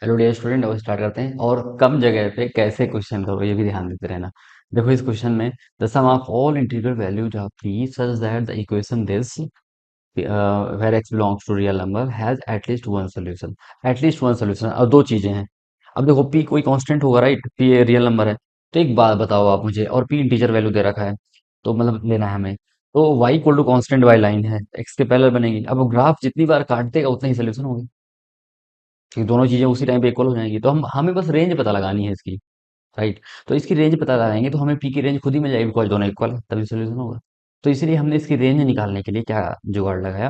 Hello dear student, अब start करते हैं। और कम जगह पे कैसे क्वेश्चन करो ये भी ध्यान देते रहना। देखो इस क्वेश्चन में the sum of all integral values of P such that the equation this where X belongs to real number has at least one solution. At least one solution और दो चीजें हैं। अब देखो पी कोई कांस्टेंट होगा, राइट? पी रियल नंबर है। तो एक बात बताओ आप मुझे, और पी इंटीजर वैल्यू दे रखा है, तो मतलब लेना है हमें। तो y equal to constant Y line है, एक्स के पैरेलल बनेगी। अब ग्राफ जितनी बार काट देगा उतना ही सोल्यूशन होगा, कि दोनों चीजें उसी टाइम पे इक्वल हो जाएंगी। तो हम हमें बस रेंज पता लगानी है इसकी, राइट? तो इसकी रेंज पता लगाएंगे तो हमें पी की रेंज खुद ही मिल जाएगी, बिकॉज दोनों इक्वल है, तभी सोल्यूशन होगा। तो इसीलिए हमने इसकी रेंज निकालने के लिए क्या जुगाड़ लगाया,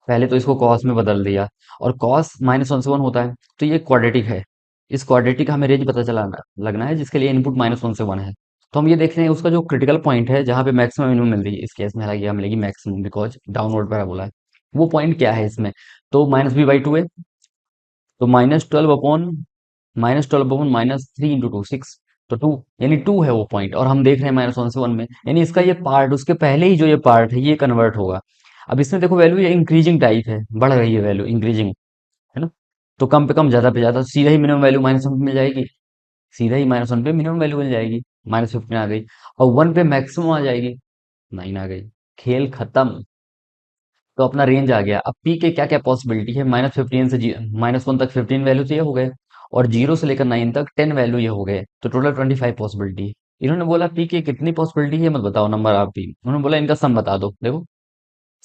पहले तो इसको कॉस में बदल दिया। और कॉस -1 से 1 होता है, तो ये क्वाड्रेटिक है। इस क्वाड्रेटिक का हमें रेंज पता चला लगना है, जिसके लिए इनपुट -1 से 1 है। तो हम ये देख रहे हैं उसका जो क्रिटिकल पॉइंट है, जहाँ पे मैक्सिमम मिनिमम मिल रही है। इस केस में हालांकि हमें मिलेगी मैक्सिमम, बिकॉज डाउनवर्ड पैराबोला है। वो पॉइंट क्या है इसमें? तो -b/2 है। तो -12 अपॉन -3 × 2 6। तो 2, यानी 2 है वो पॉइंट, और हम देख रहे हैं -1 से 1 में, यानी इसका ये पार्ट, उसके पहले ही जो ये पार्ट है ये कन्वर्ट होगा। अब इसमें देखो वैल्यू ये इंक्रीजिंग टाइप है, बढ़ रही है वैल्यू, इंक्रीजिंग, है ना? तो कम पे कम ज्यादा पे ज्यादा सीधा ही मिनिमम वैल्यू -1 पे मिल जाएगी। सीधा ही -1 पे मिनिमम वैल्यू मिल जाएगी, -15 आ गई। और 1 पे मैक्सिमम आ जाएगी, 9 आ गई। खेल खत्म। तो अपना रेंज आ गया। अब पी के क्या क्या पॉसिबिलिटी है, -15 से -1 तक 15 वैल्यू तो ये हो गए, और 0 से लेकर 9 तक 10 वैल्यू ये हो गए, तो टोटल 25 पॉसिबिलिटी है। इन्होंने बोला पी के कितनी पॉसिबिलिटी है, मत बताओ नंबर आप पी, उन्होंने बोला इनका सम बता दो। देखो,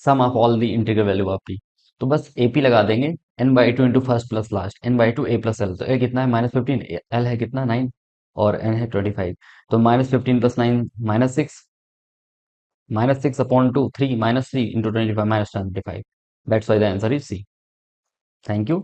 sum of all the integral value of P. तो बस एपी लगा देंगे, n/2 into first plus last, n/2 a plus L. तो ए कितना है, -15, एल है कितना, 9, और एन है 25। तो -15 + 9 -6, -6/2 3, -3 × 25 -25। That's why the answer is C. Thank you.